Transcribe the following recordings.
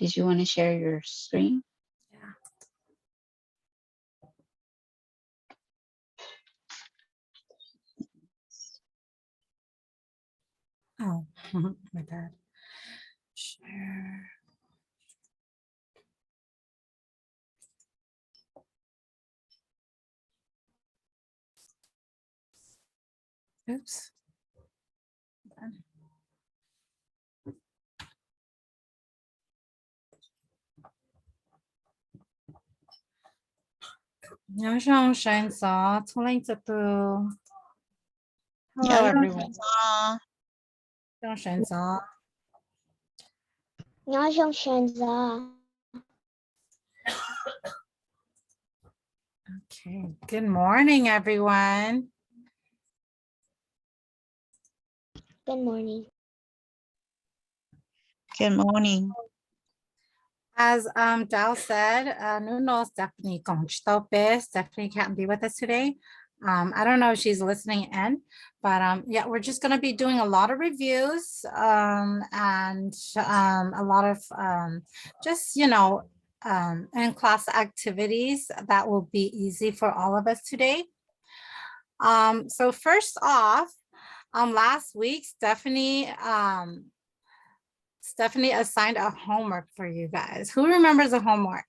Did you want to share your screen? Yeah. Oh, my bad. Share. Oops. Hello, everyone. Okay. Good morning, everyone. Good morning. Good morning. As Dal said, Nuno Stephanie Gongstope. Stephanie can't be with us today. I don't know if she's listening in, but yeah, we're just going to be doing a lot of reviews and a lot of just, in-class activities that will be easy for all of us today. So first off, last week, Stephanie assigned a homework for you guys. Who remembers the homework?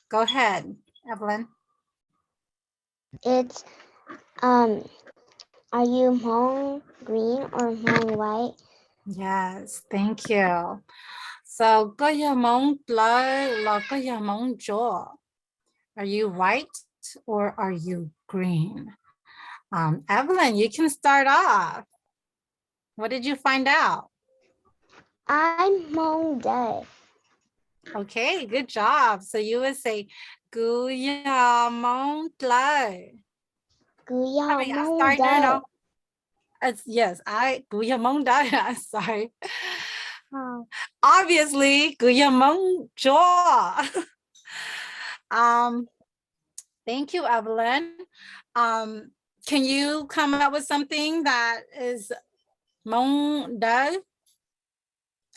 Go ahead, Evelyn. It's are you Hmong green or Hmong white? Yes, thank you. So, are you white or are you green? Evelyn, you can start off. What did you find out? I'm Hmong day. Okay, good job. So you would say, Guya Mong Tlai. Guya Hmong Sorry, day. no. Yes, Guya Mong Dai. Sorry. Obviously, Guya Mong Jaw. Thank you, Evelyn. Can you come up with something that is Mong Dai?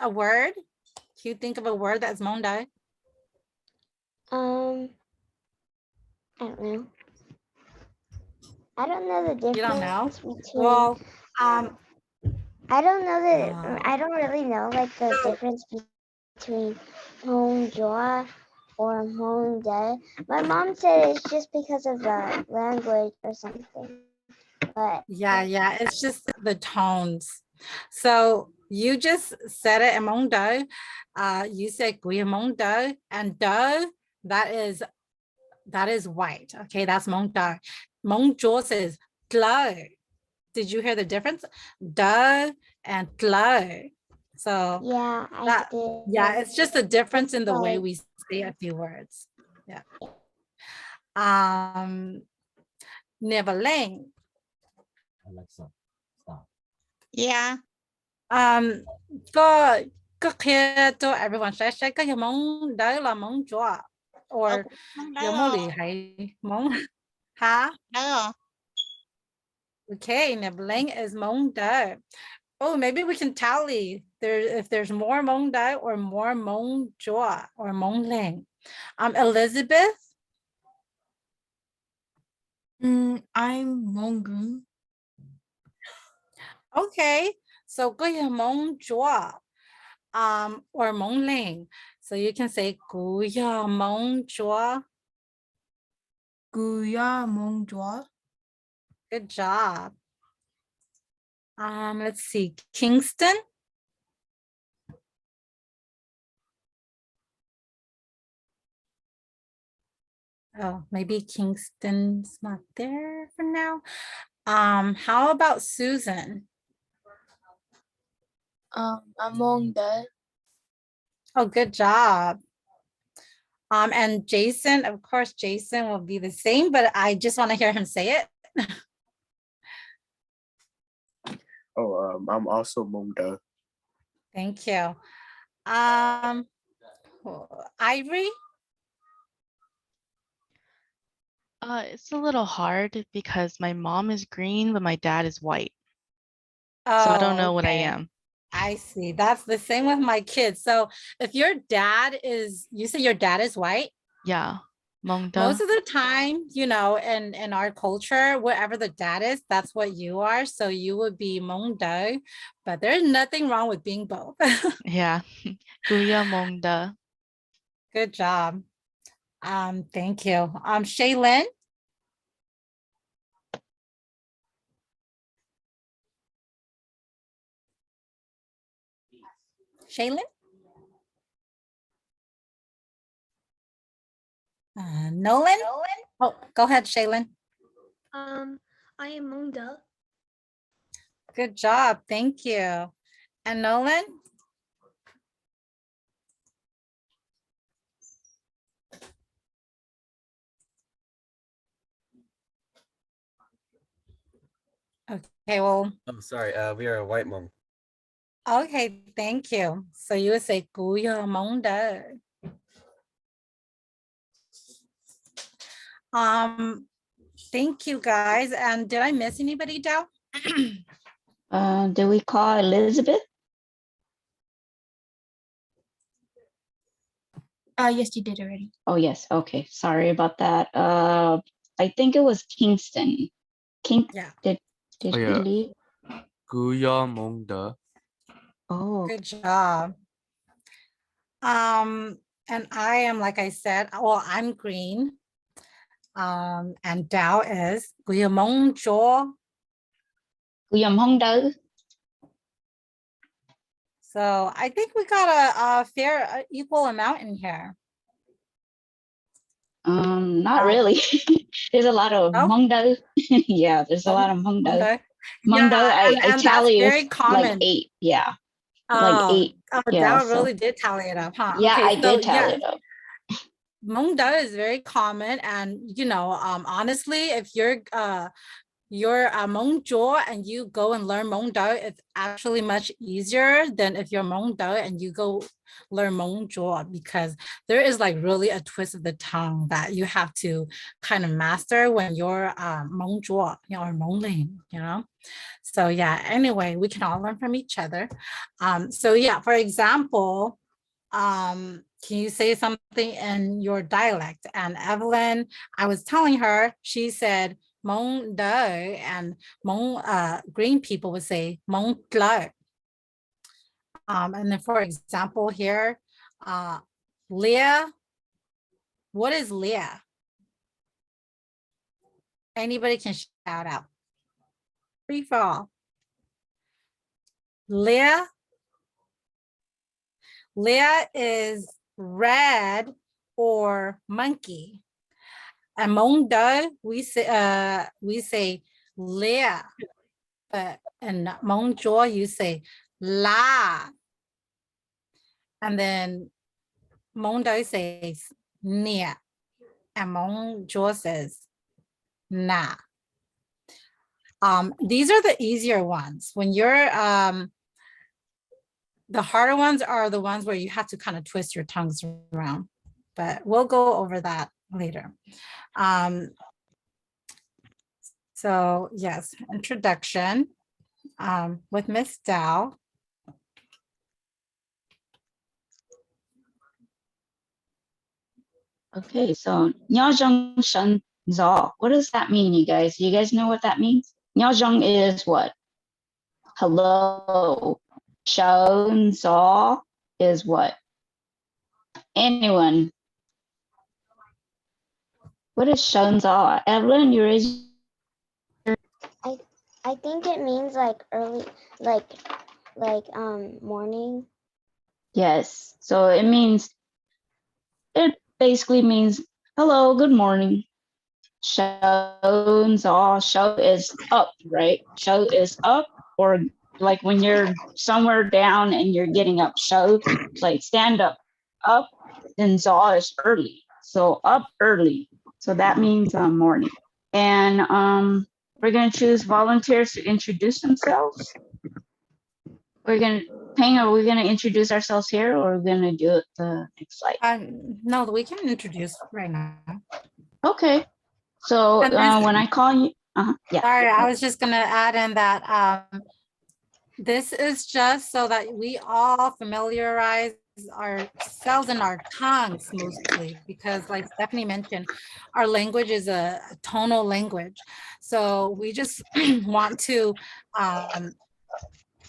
A word? Can you think of a word that's Mong Dai? I don't know. I don't know the difference. You don't know? Between. Well, I don't know that. I don't really know like the difference between Hmong jaw or Hmong day. My mom said it's just because of the language or something. But yeah, it's just the tones. So you just said it in Mong Dai. You said Guya Mong Dai, and Dai, that is white. Okay, that's Mong Dai. Mong Jaw says Tlai. Did you hear the difference? Dai and Tlai. So yeah, I did. yeah, it's just a difference in the way Like, we say a few words. Yeah. Neverling. Alexa, stop. Yeah. 個 clear 咗 everyone 寫個有冇底啦冇咗 or 有冇聯繫冇嚇 No. Okay, nibbling is mong dai. Oh, maybe we can tally if there's more mong dai or more mong jua or mong ling. Elizabeth. I'm Hmong green. Okay, so go mong jua or mong ling. So you can say gu ya mong jua. Guya Hmong jaw. Good job. Let's see, Kingston. Oh, maybe Kingston's not there for now. How about Susan? I'm Hmong day. Oh, good job. And Jason, of course, Jason will be the same, but I just want to hear him say it. I'm also Hmong day. Thank you. Ivory? It's a little hard because my mom is green, but my dad is white. Oh, So I don't know what I okay. am. I see. That's the same with my kids. So if your dad is, you say your dad is white, Yeah. Hmong most da. of the time, in our culture, whatever the dad is, that's what you are. So you would be Hmong Do, but there's nothing wrong with being both. Yeah. Kuya Hmong da. Good job. Thank you. Shaylin. Shaylin? Nolan? Oh, go ahead, Shaylin. I am Munda. Good job. Thank you. And Nolan? Okay, well, Oh, sorry. We are a white Hmong. okay, thank you. So you would say Kuya Monda. Thank you guys. And did I miss anybody, Dow? Did we call Elizabeth? Yes, you did already. Oh, yes. Okay. Sorry about that. I think it was Kingston. Yeah. Did Oh, he yeah. leave? Kuya Mong Da. Oh, Good job. And I am, like I said, well, I'm green. And Dow is Kuya Mong Jo. William Hong Do. So I think we got a fair, equal amount in here. Not really. There's a lot of Oh, Hmong Do. Yeah, there's a lot of Hmong Do. Monday. Hmong Do, Yeah, I and that's tally very is like common. 8. Yeah, like Oh, 8. Yeah, Dow so really did tally it up, huh? yeah, Okay, I so did tally yeah, it up. Hmong Do is very common, and honestly, if you're Hmong Jo and you go and learn Hmong Do, it's actually much easier than if you're Hmong Do and you go learn Hmong Jo, because there is like really a twist of the tongue that you have to kind of master when you're Hmong Jo, or Hmong Ling. So yeah, anyway, we can all learn from each other. So yeah, for example, can you say something in your dialect? And Evelyn, I was telling her, she said Hmong Do, and Hmong green people would say Hmong Tlo. And then for example here, Leah, what is Leah? Anybody can shout out. Free for all. Leah is red or monkey. And Hmong Do, we say Leah, but in Hmong Jo, you say La. And then Hmong Do says Nia, and Hmong Jo says Na. These are the easier ones. When you're the harder ones are the ones where you have to kind of twist your tongues around, but we'll go over that later. So yes, introduction with Miss Dow. Okay, so Nyajong Shen Zao. What does that mean, you guys? You guys know what that means? Nyajong is what? Hello. Shon Zao is what? Anyone? What is Shon Zao? Evelyn, you raised. I think it means like early, like morning. Yes. So it basically means hello, good morning. Shon Zao. Show is up, right? Show is up, or like when you're somewhere down and you're getting up. Show, like stand up, up. Then Zao is early. So up early. So that means morning. And we're gonna choose volunteers to introduce themselves. We're gonna are we gonna introduce ourselves here, or we're gonna do it the next slide? No, we can introduce right now. Okay. So And this- when I call you, yeah. Sorry, I was just gonna add in that This is just so that we all familiarize ourselves and our tongues mostly, because like Stephanie mentioned, our language is a tonal language. So we just want to,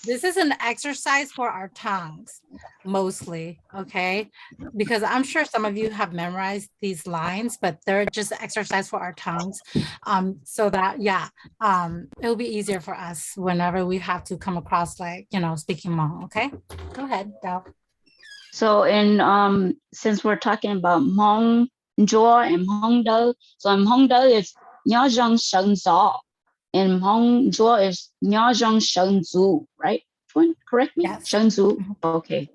this is an exercise for our tongues mostly, okay? Because I'm sure some of you have memorized these lines, but they're just exercise for our tongues. So that, yeah, it'll be easier for us whenever we have to come across like, you know, speaking Hmong, okay? Go ahead, Del. So in since we're talking about Hmong Jaw and Hmong Do, so in Hmong Do is Nhá Zhang Sheng Zaw, and Hmong Jaw is Nhá Zhang Sheng Zu, right? Which one? Correct me? Yes. Sheng Zu. Mhm. Okay.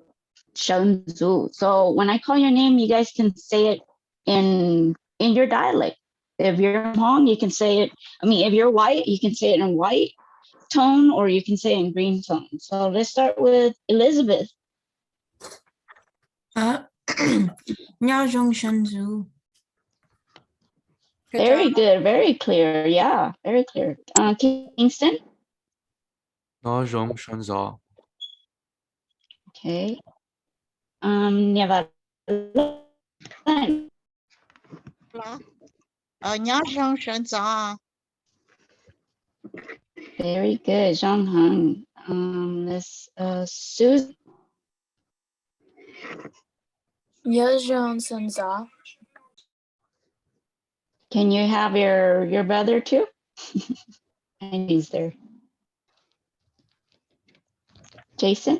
Sheng Zu. So when I call your name, you guys can say it in your dialect. If you're Hmong, you can say it. I mean, if you're white, you can say it in white tone, or you can say it in green tone. So let's start with Elizabeth. Nyajong Shenzu. Good Very job. good, very clear. Yeah, very clear. Kingston. Nó giống sân gió. Okay. Never. Nhớ rong sơn gió. Very good, Zhang Heng. This Susan. Nyajong Senza. Can you have your brother too? And he's there. Jason.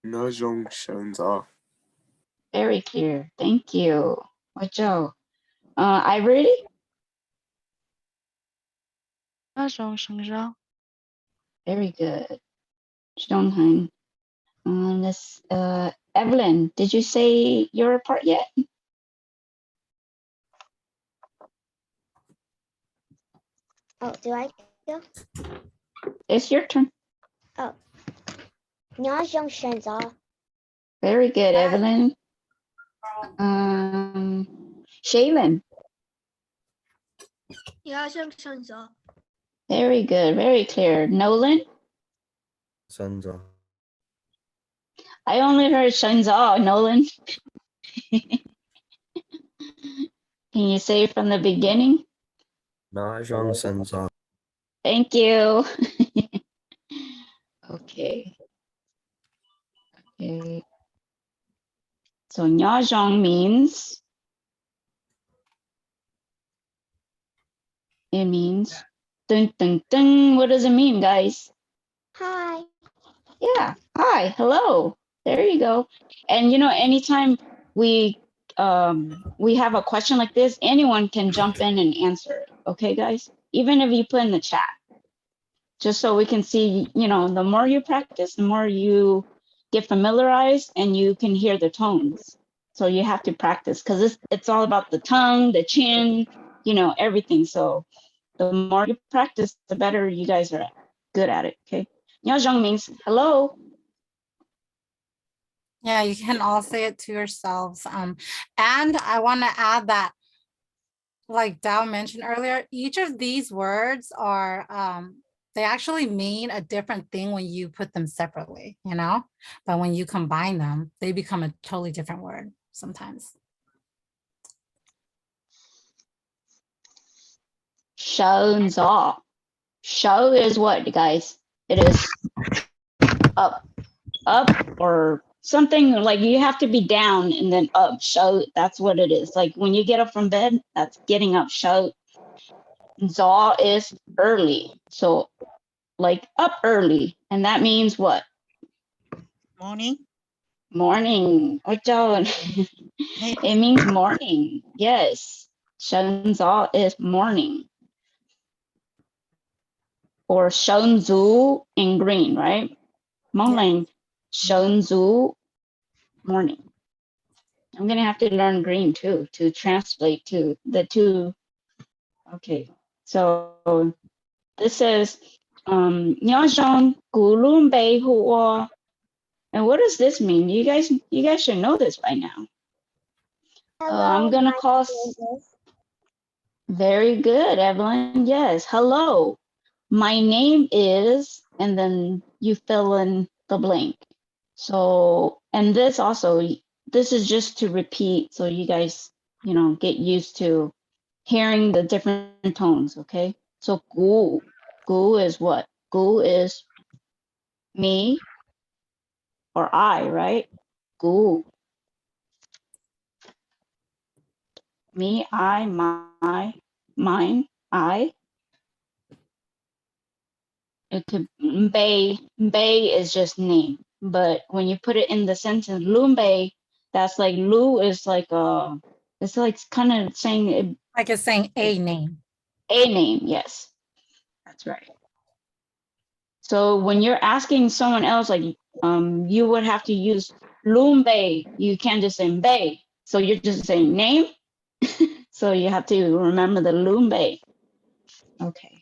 Nó giống sân gió. Very clear. Thank you. Wacho. Ivory. Nhớ rong sân gió. Very good. Zhang Heng. This Evelyn. Did you say your part yet? Oh, do I go? It's your turn. Oh. Nhá Zhang Shen Zaw. Very good, Evelyn. Shaylin. Nyajong Shenza. Very good, very clear. Nolan. Sons of. I only heard Shenza. Nolan. Can you say from the beginning? Mahjong sons of. Thank you. Okay. Okay. So Nyajong means, it means dun dun dun. What does it mean, guys? Hi. Yeah. Hi. Hello. There you go. And you know, anytime we have a question like this, anyone can jump in and answer it. Okay, guys? Even if you put in the chat, just so we can see, you know, the more you practice, the more you get familiarized and you can hear the tones. So you have to practice because it's all about the tongue, the chin, you know, everything. So the more you practice, the better you guys are good at it. Okay. Nyajong means hello. Yeah, you can all say it to yourselves. And I want to add that, like Dao mentioned earlier, each of these words are, they actually mean a different thing when you put them separately, you know, but when you combine them, they become a totally different word sometimes. Shonza. Show is what, guys? It is up, or something like you have to be down and then up. Show, that's what it is. Like when you get up from bed, that's getting up. Show. Zaw is early. So like up early. And that means what? Morning. Morning. It means morning. Yes. Shenzhou is morning. Or Shenzhou in green, right? Morning. Shenzhou morning. I'm gonna have to learn green too to translate to the two. Okay. So this says Nyajong Gulun Bei Huo. And what does this mean? You guys should know this by now. Hello. I'm gonna my call. name is- Very good, Evelyn. Yes. Hello. My name is, and then you fill in the blank. So, and this also, this is just to repeat so you guys, get used to hearing the different tones, okay? So gu is what? Gu is me or I, right? Gu. Me, I, my, mine, I. It could Bay is just name, but when you put it in the sentence Lumbe, that's like Lu is like it's like kind of saying it, Like it's saying a name. a name. Yes, that's right. So when you're asking someone else, like you would have to use Lumbe. You can't just say Bay. So you're just saying name. So you have to remember the Lumbe. Okay.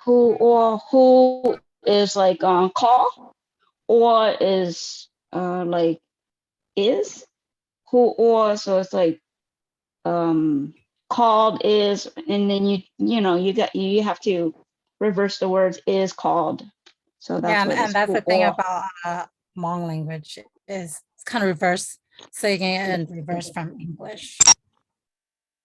Who is like call, or is like is who, or so it's like called is, and then you have to reverse the words is called. So that's what and it's that's who the thing or. about Hmong language is it's kind of reverse, saying it in reverse from English.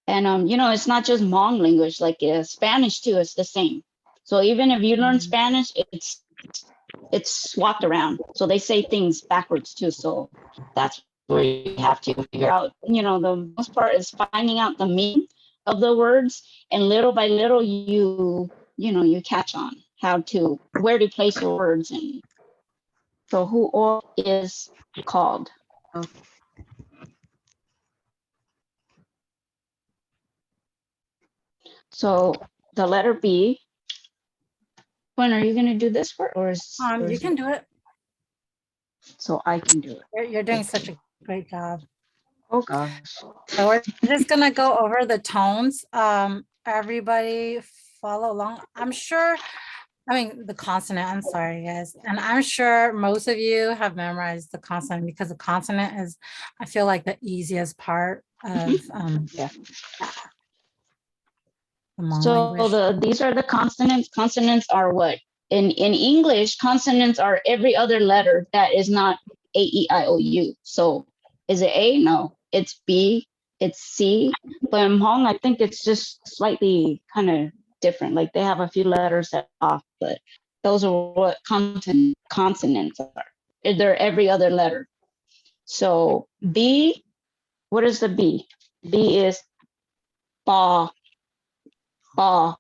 And it's not just Hmong language, like Spanish too, it's the same. So even if you learn Spanish, it's swapped around. So they say things backwards too. So that's where you have to figure out, the most part is finding out the meaning of the words, and little by little you catch on where to place the words. And so who or is called. Okay. So the letter B. When are you going to do this part, or You can do it. So I can do it. You're doing such a great job. Oh gosh. So we're just gonna go over the tones. Everybody follow along. I'm sure, the consonant, I'm sorry, guys. And I'm sure most of you have memorized the consonant, because the consonant is, I feel like, the easiest part of Yeah. the Hmong So language. these are the consonants. Consonants are what? In English, consonants are every other letter that is not A, E, I, O, U. So is it A? No. It's B, it's C. But in Hmong, I think it's just slightly kind of different. Like they have a few letters that are off, but those are what consonants are. They're every other letter. So B, what is the B? B is ba, ba.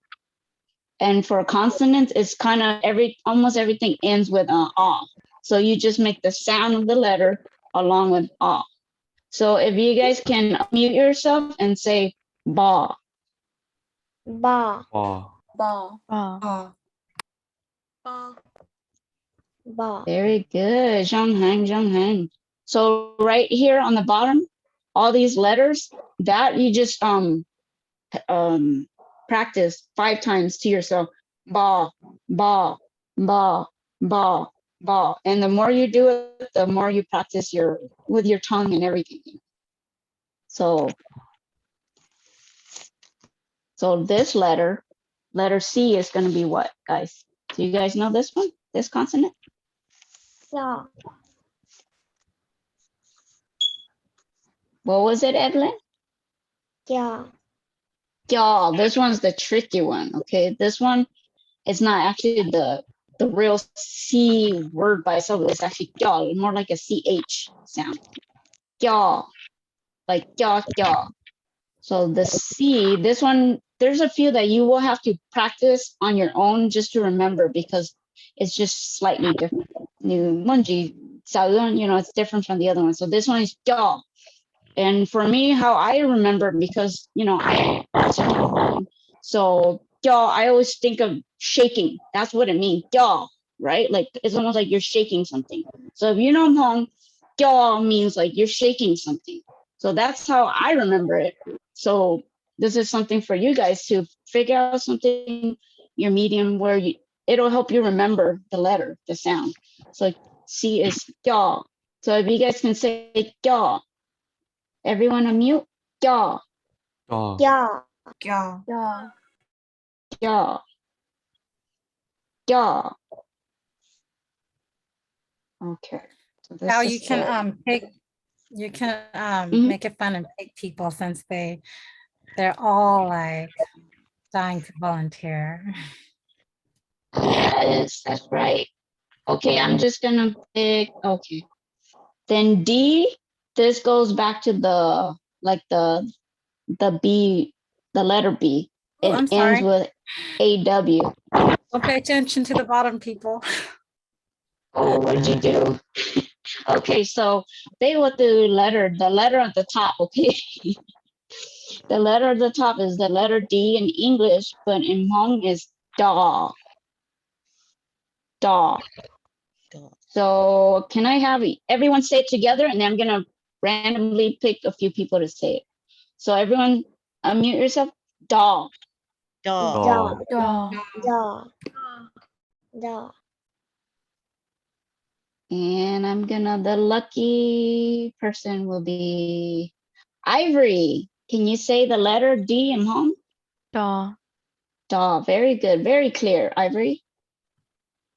And for consonants, it's kind of almost everything ends with ah. So you just make the sound of the letter along with ah. So if you guys can unmute yourself and say ba. Ba, Ba. Ba. Ba. Ba. ba. Very good. Zhongheng, Zhongheng. So right here on the bottom, all these letters, that you just practice 5 times to yourself. Ba, ba, ba, ba, ba. And the more you do it, the more you practice with your tongue and everything. So this letter C, is going to be what, guys? Do you guys know this one? This consonant? Sa, What was it, Evelyn? ja, Yeah, this one's the tricky one. Okay, this one is not actually the real C word by itself. It's actually yeah, more like a CH sound. Yeah, like yeah, yeah. So the C, this one, there's a few that you will have to practice on your own just to remember, because it's just slightly different. Munji, it's different from the other one. So this one is ja. And for me, how I remember, because I also have one. So ja, I always think of shaking. That's what it means. Ja, right? Like it's almost like you're shaking something. So if you know Hmong, ja means like you're shaking something. So that's how I remember it. So this is something for you guys to figure out something, your medium, where it'll help you remember the letter, the sound. So C is ja. So if you guys can say ja, everyone unmute. Ja, Da. ja, Yeah. Ja. ja, Ja. Okay. So this Now is you can it. pick, you can Mhm. make it fun and pick people since they're all like dying to volunteer. Yes, that's right. Okay, I'm just gonna pick, okay. Then D, this goes back to the, like the B, the letter B. Oh, It I'm ends sorry. with AW. Don't pay attention to the bottom, people. Oh, what did you do? Okay, so stay with the letter at the top, okay? The letter at the top is the letter D in English, but in Hmong is da, da. Da. So can I have everyone say it together, and then I'm gonna randomly pick a few people to say it. So everyone unmute yourself. Da. Da. Da, Da. da, da. And I'm gonna, the lucky person will be Ivory. Can you say the letter D in Hmong? Da. Da. Very good. Very clear, Ivory.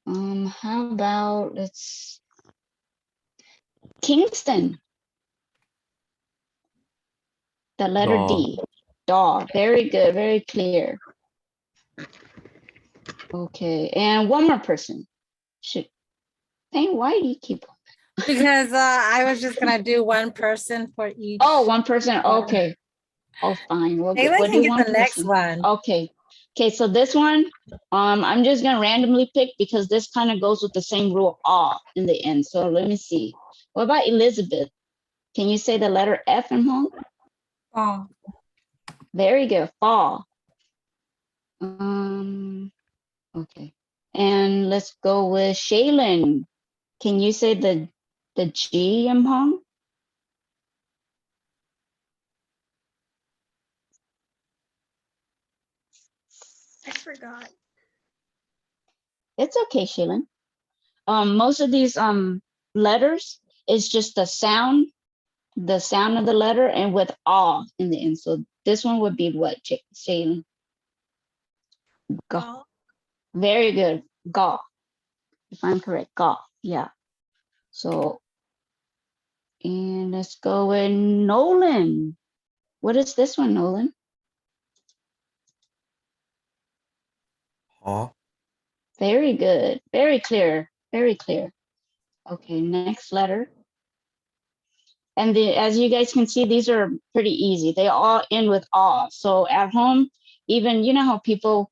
How about let's Kingston. The letter Da. D. Da. Very good. Very clear. Okay. And one more person. Should Payne, why do you keep Because I was just gonna do one person for each. Oh, one person. Yeah. Okay. Oh, fine. We'll Ayla can do get one the next person. one. Okay. Okay, so this one, I'm just gonna randomly pick because this kind of goes with the same rule, ah, in the end. So let me see. What about Elizabeth? Can you say the letter F in Hmong? Fa. Very good. Fa. Okay. And let's go with Shaylin. Can you say the G in Hmong? I forgot. It's okay, Shaylin. Most of these letters is just the sound of the letter and with ah in the end. So this one would be what, Shaylin? Ga. Ga. Very good. Ga. If I'm correct, ga. Yeah. So, and let's go with Nolan. What is this one, Nolan? Huh? Very good. Very clear. Very clear. Okay, next letter. And as you guys can see, these are pretty easy. They all end with ah. So at home, even, you know how people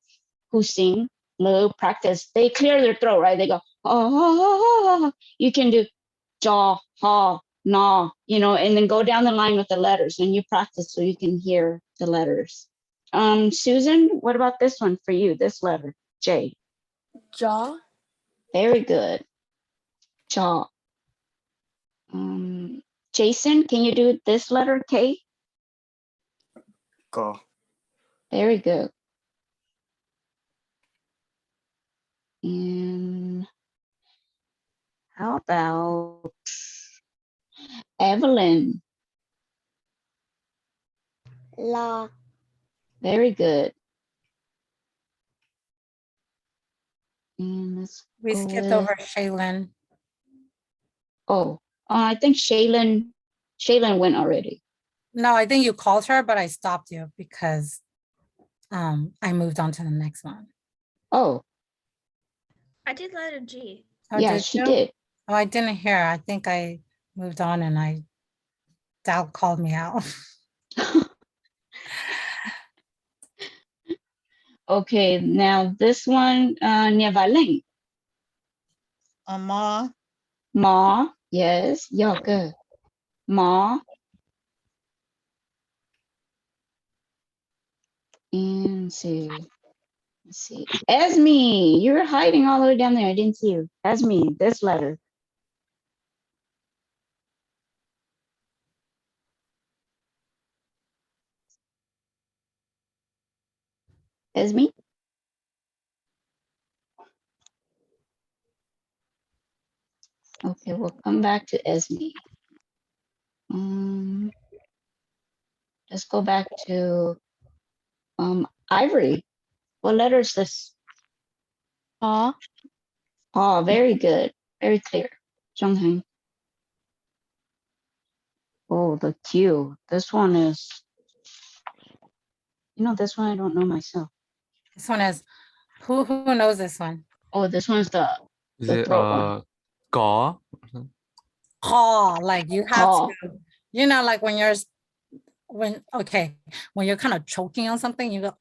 who sing, low practice, they clear their throat, right? They go, oh, you can do jaw, ha, na, and then go down the line with the letters and you practice so you can hear the letters. Susan, what about this one for you? This letter, J. Ja. Very good. Jaw. Jason, can you do this letter, K? Ga. Very good. And how about Evelyn? La, Very good. And let's We go skipped with, over Shaylin. I think Shaylin went already. No, I think you called her, but I stopped you because I moved on to the next one. Oh, I did letter G. Oh, yeah, did she you? did. Oh, I didn't hear. I think I moved on and Dal called me out. Okay, now this one, Nevaling. Ma. Ma, yes, yeah, good. Ma. And let's see. Esme, you're hiding all the way down there. I didn't see you. Esme, this letter. Esme? Okay, we'll come back to Esme. Let's go back to Ivory. What letter is this? 어, Oh, very good. Very clear. Zhongheng. Oh, the Q. This one is, this one I don't know myself. This one is, who knows this one? Oh, this one's the Is The it throat one. Ga? Call, like you have call. to, like when when you're kind of choking on something, you go,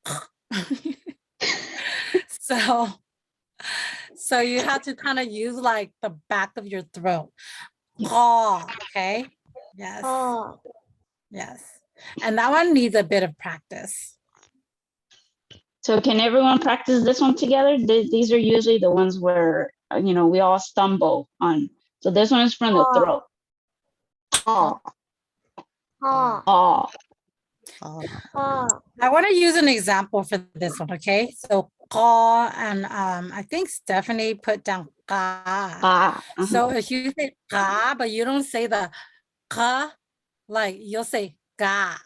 so you have to kind of use like the back of your throat. Call, okay? Yes, Oh, yes. And that one needs a bit of practice. So can everyone practice this one together? These are usually the ones where, we all stumble on. So this one is from the throat. Oh, oh, oh. Oh, oh. I want to use an example for this one, okay? So call, and I think Stephanie put down ka. Ah, So if you say ka, but you don't say the ka, like you'll say ga.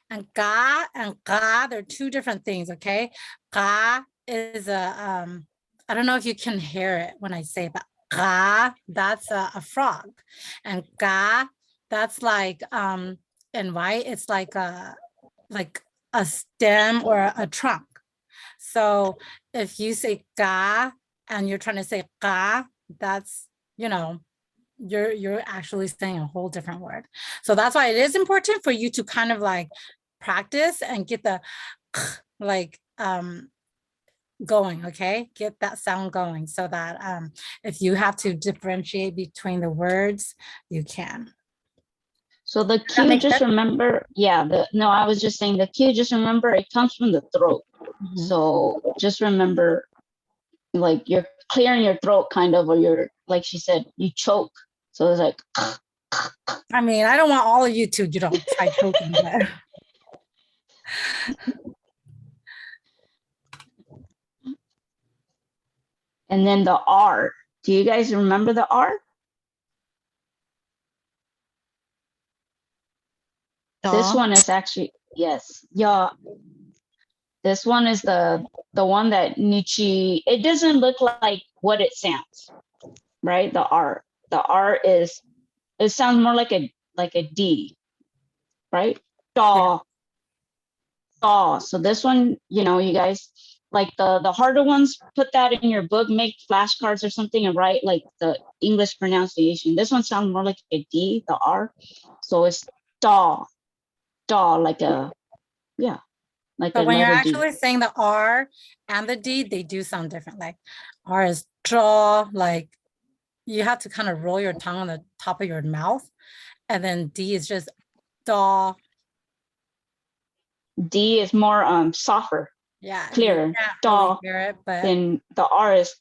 And ga and ka, they're two different things, okay? Ka is I don't know if you can hear it when I say that. Ka, that's a frog. And ga, that's like in white, it's like a stem or a trunk. So if you say ga and you're trying to say ka, that's, you're actually saying a whole different word. So that's why it is important for you to kind of like practice and get the like going, okay? Get that sound going so that if you have to differentiate between the words, you can. So the that Q, make just sense? remember, no, I was just saying the Q, just remember it comes from the throat. Mhm. So just remember, like you're clearing your throat kind of, or you're, like she said, you choke. So it's like, I mean, I don't want all of you to, try choking, but and then the R. Do you guys remember the R? This Da. one is actually, yes, yeah. This one is the one that Nietzsche, it doesn't look like what it sounds, right? The R. The R is, it sounds more like a D, right? Da, da. So this one, you guys, like the harder ones, put that in your book, make flashcards or something and write like the English pronunciation. This one sounds more like a D, the R. So it's da, da, like a, yeah, like a when you're letter D. actually saying the R and the D, they do sound different. Like R is draw, like you have to kind of roll your tongue on the top of your mouth. And then D is just daw. D is more softer, Yeah, clearer. you can't really Da. hear it, but Then the R is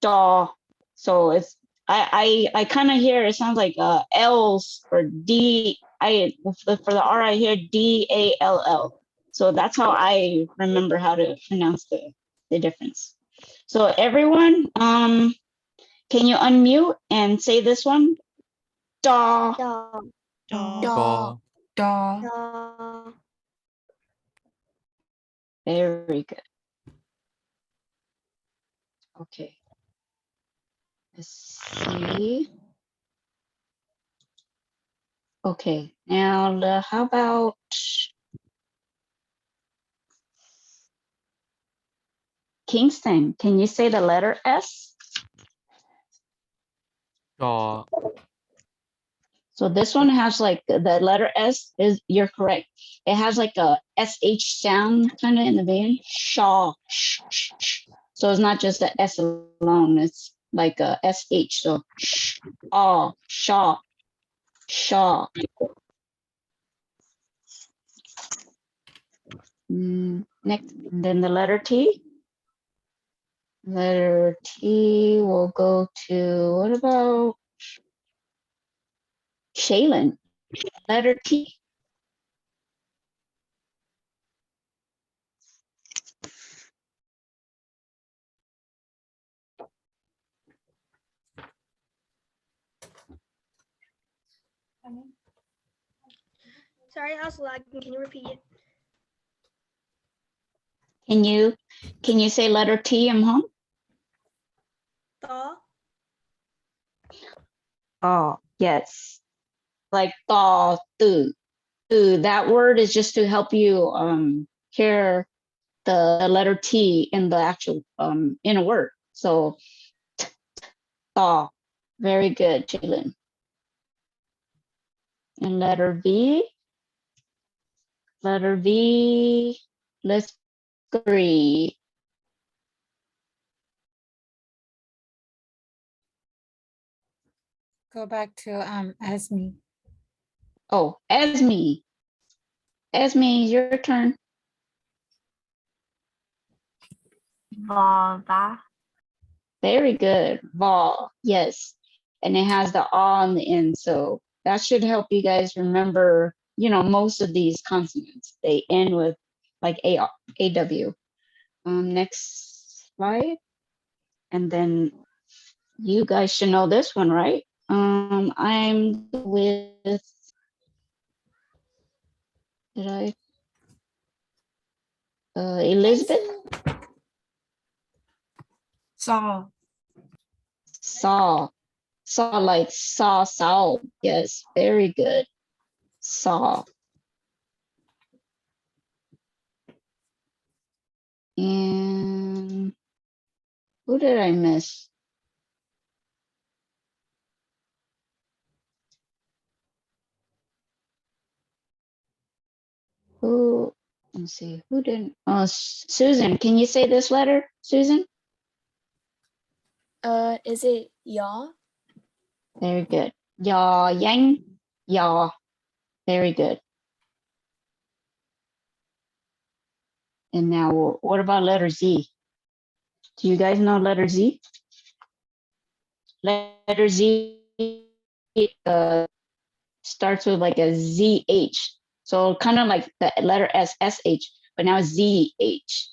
da. So it's I kind of hear it sounds like L's or D. For the R I hear DALL. So that's how I remember how to pronounce the difference. So everyone, can you unmute and say this one? Da. Da, Da. Da. Da. da. Very good. Okay. Let's see. Okay, now how about Kingston? Can you say the letter S? Da. So this one has like the letter S is, you're correct. It has like a SH sound kind of in the beginning. Shaw. So it's not just the S alone, it's like a SH. So shaw, shaw, shaw. Next, then the letter T. Letter T will go to, what about Shaylin? Letter T. Sorry, I was lagging. Can you repeat it? Can you say letter T, Hmong? Oh, yes. Like to, to. That word is just to help you hear the letter T in the actual in a word. So to. Very good, Jalen. And letter V. Letter V. Let's agree. Go back to Esme. Oh, Esme. Esme, your turn. Volta. Very good. Vol, yes. And it has the A on the end. So that should help you guys remember, you know, most of these consonants. They end with like AW. Next slide. And then you guys should know this one, right? I'm with, did I? Elizabeth? Saw. Saw. Saw like saw. Yes, very good. Saw. And who did I miss? Who, let's see, who didn't? Oh, Susan, can you say this letter, Susan? Is it yaw? Very good. Ya, yang, ya. Very good. And now, what about letter Z? Do you guys know letter Z? Letter Z starts with like a ZH. So kind of like the letter S, SH, but now ZH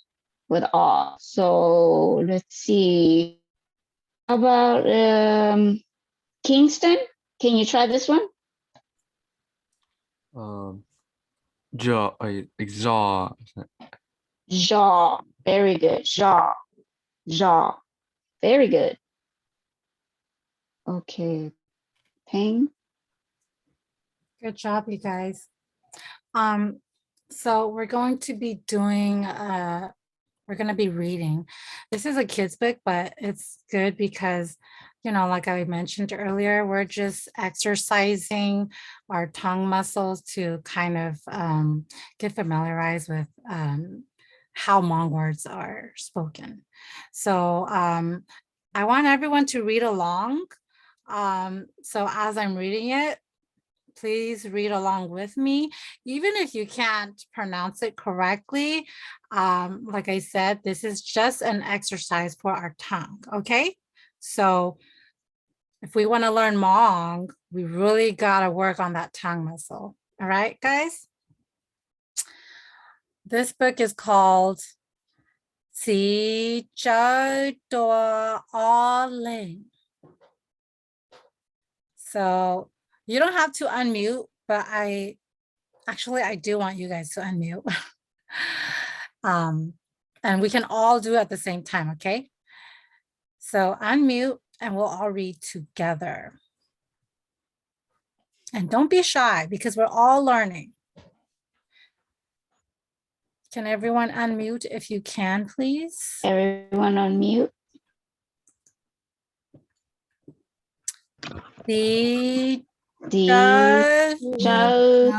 with A. So let's see. How about Kingston? Can you try this one? Jaw, jaw. Jaw. Very good. Jaw. Jaw. Very good. Okay. Ping. Good job, you guys. So we're going to be doing we're going to be reading. This is a kid's book, but it's good because, you know, like I mentioned earlier, we're just exercising our tongue muscles to kind of get familiarized with how Hmong words are spoken. So I want everyone to read along. So as I'm reading it, please read along with me. Even if you can't pronounce it correctly, like I said, this is just an exercise for our tongue, okay? So if we want to learn Hmong, we really got to work on that tongue muscle. All right, guys? This book is called Qeej All Ling. So you don't have to unmute, but I do want you guys to unmute. And we can all do it at the same time, okay? So unmute and we'll all read together. And don't be shy because we're all learning. Can everyone unmute if you can, please? Everyone on mute. The Châu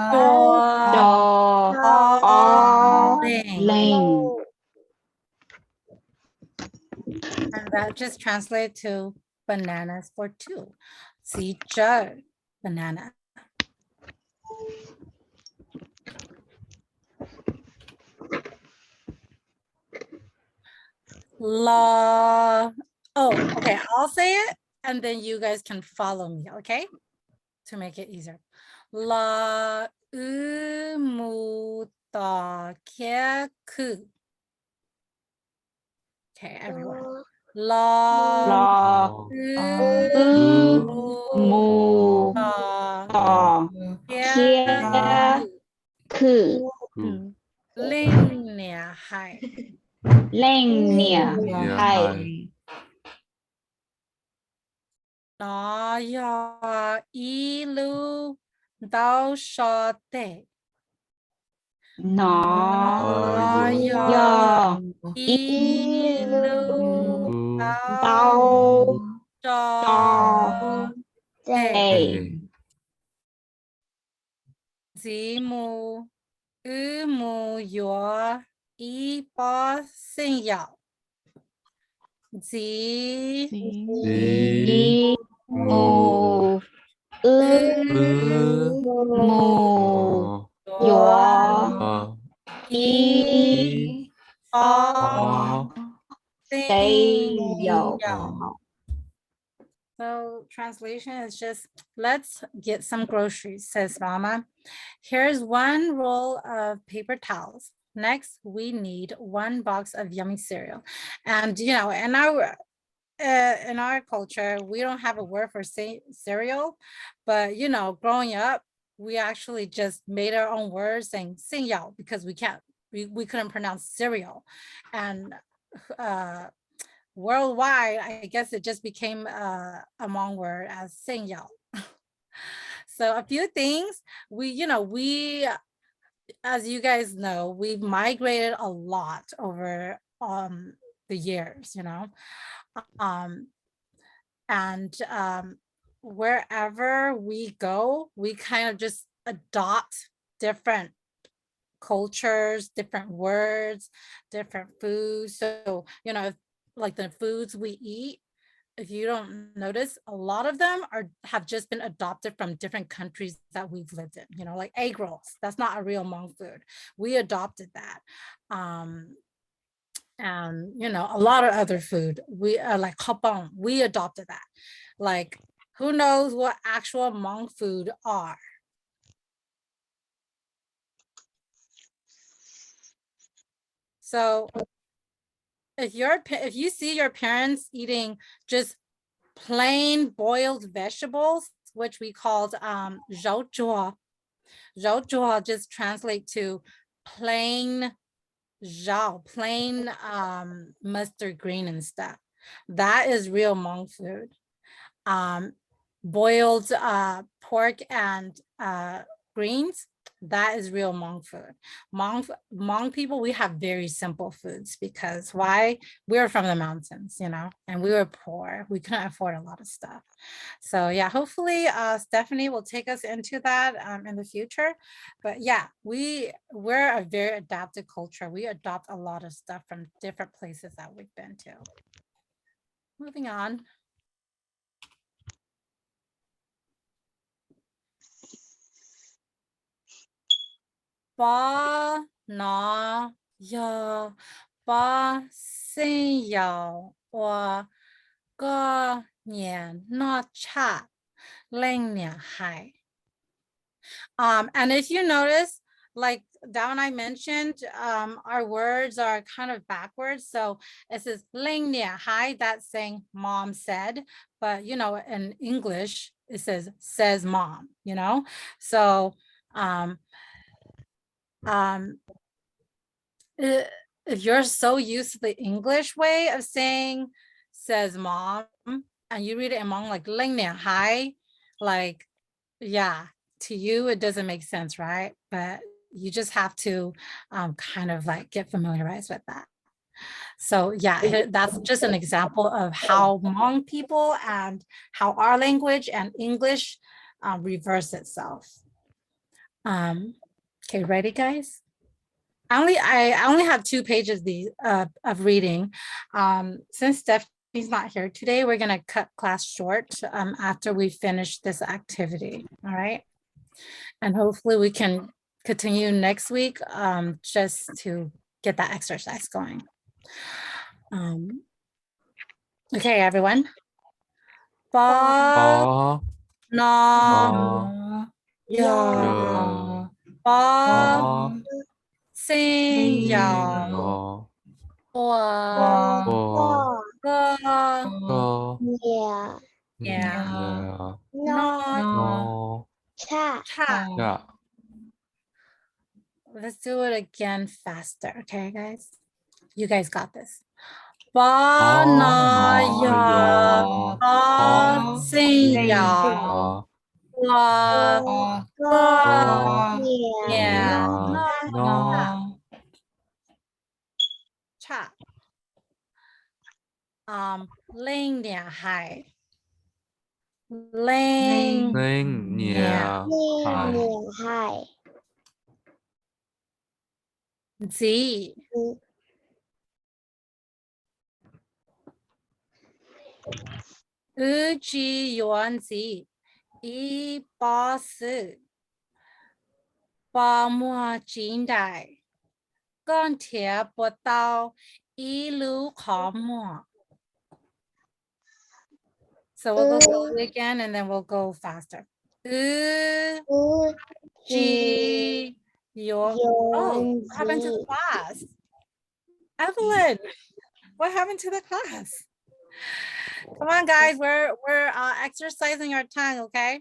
Đò Ling. And that just translates to bananas for two. See, Joe, banana. La. Oh, okay. I'll say it and then you guys can follow me, okay? To make it easier. La umuta ku. Okay, everyone. La Ku. Ling nia hai. Leng Nia. Yeah, Hai. hi. nó yo y lu đau sọ tệ. Nó Nó yo yo y lu đau đau cho sọ Tệ. tệ. Dì mù ư mù yo y bó sinh yào. Dì Ý mù ư mù yo y bó tây dầu. So translation is just, let's get some groceries, says Mama. Here's one roll of paper towels. Next, we need one box of yummy cereal. And you know, in our culture, we don't have a word for cereal, but you know, growing up, we actually just made our own words saying 信药 because we couldn't pronounce cereal. And worldwide, I guess it just became a Hmong word as 信药. So a few things, we, as you guys know, we've migrated a lot over the years, and wherever we go, we kind of just adopt different cultures, different words, different foods. So, like the foods we eat, if you don't notice, a lot of them have just been adopted from different countries that we've lived in, like egg rolls. That's not a real Hmong food. We adopted that. And a lot of other food, we like hapang, we adopted that. Like, who knows what actual Hmong food are? So if you see your parents eating just plain boiled vegetables, which we called zhao zhuo. Zhao zhuo just translate to plain zhao, plain mustard green and stuff. That is real Hmong food. Boiled pork and greens, that is real Hmong food. Hmong people, we have very simple foods because why? We're from the mountains, and we were poor. We couldn't afford a lot of stuff. So yeah, hopefully Stephanie will take us into that in the future. But yeah, we're a very adapted culture. We adopt a lot of stuff from different places that we've been to. Moving on. Ba na ya ba xin yao or ga nian na cha leng nian hai. And if you notice, like Dao and I mentioned, our words are kind of backwards. So it says leng nian hai, that's saying mom said, but in English it says mom, so if you're so used to the English way of saying says mom, and you read it in Hmong like leng nian hai, like, yeah, to you it doesn't make sense, right? But you just have to kind of like get familiarized with that. So yeah, that's just an example of how Hmong people and how our language and English reverse itself. Okay, ready, guys? I only have 2 pages of reading. Since Stephanie's not here today, we're gonna cut class short after we finish this activity, all right? And hopefully we can continue next week just to get that exercise going. Okay, everyone. Ba na ya ba xin yao or ge Yeah. na Cha. cha. Let's do it again faster, okay, guys? You guys got this. Ba na ya, ya, ba xin ya, ya, la ga Yeah. na. cha. Ling nian hai. Ling Linh nian hai. Hi. zi. Ji yuan zi. Yi ba si. Ba mua jin dai. Gan tie bo dao. Yi lu ka mua. So we'll go slowly again and then we'll go faster. Ji yuan. Oh, what happened to the class? Evelyn, what happened to the class? Come on, guys, we're exercising our tongue, okay?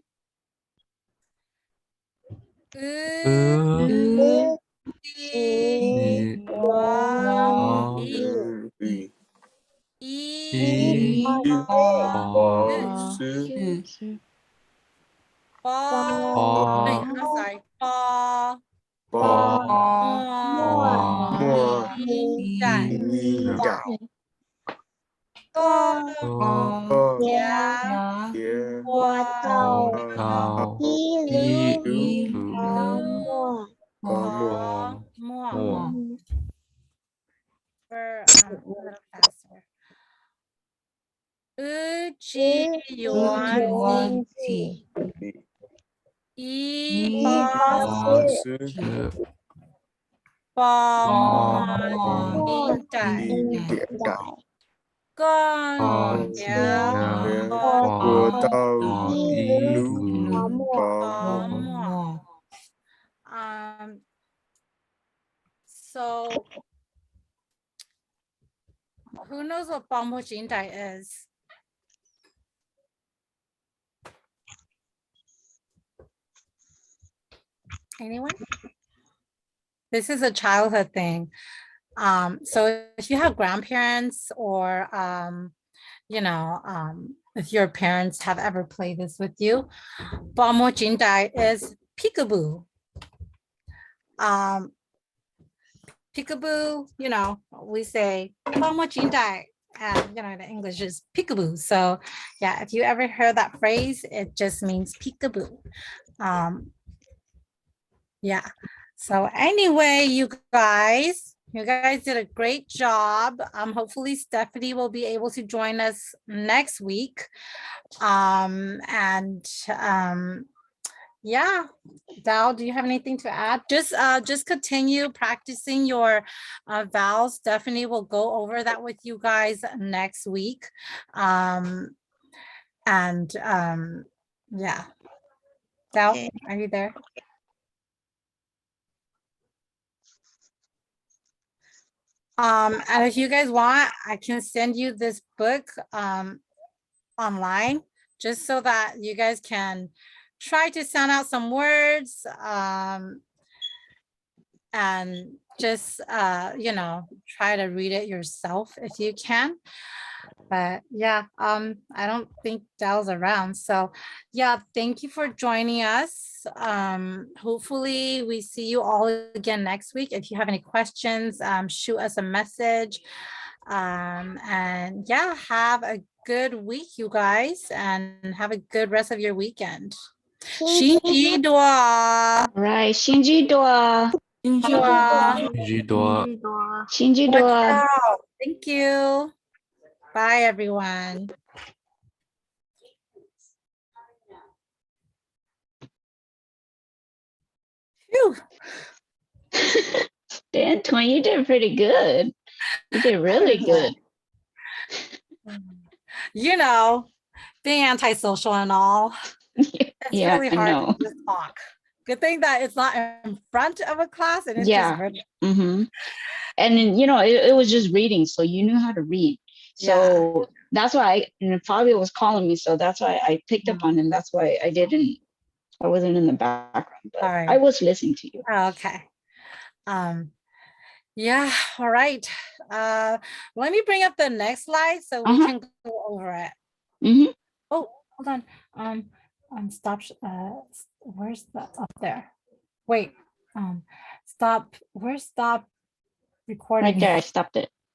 We're a little faster. So who knows what Bambo Jindai is? Anyone? This is a childhood thing. So if you have grandparents or if your parents have ever played this with you, Bambo Jindai is peekaboo. Peekaboo, we say Bambo Jindai. And the English is peekaboo. So yeah, if you ever heard that phrase, it just means peekaboo. Yeah. So anyway, you guys did a great job. Hopefully Stephanie will be able to join us next week. Yeah, Dal, do you have anything to add? Just continue practicing your vowels. Stephanie will go over that with you guys next week. Yeah. Dal, Okay. are you there? And if you guys want, I can send you this book online just so that you guys can try to sound out some words and just try to read it yourself if you can. But yeah, I don't think Dal's around. So yeah, thank you for joining us. Hopefully we see you all again next week. If you have any questions, shoot us a message. And yeah, have a good week, you guys, and have a good rest of your weekend. Shinji Dua. Right. Shinji Dua. Shinji Dua. Thank you. Bye, everyone. Phew. Dan Twin, you did pretty good. You did really good. Being antisocial and all, it's really hard to just talk. Good thing that it's not in front of a class and it's just virtual. Mm-hmm. And then, it was just reading, so you knew how to read. So that's why Fabio was calling me, so that's why I picked up on him. That's why I wasn't in the background, but I was listening to you. Okay. Yeah, all right. Let me bring up the next slide so we can go over it. Mm-hmm. Oh, hold on. Stop. Where's the up there? Wait. Stop. Where's stop recording? Right there, I stopped it.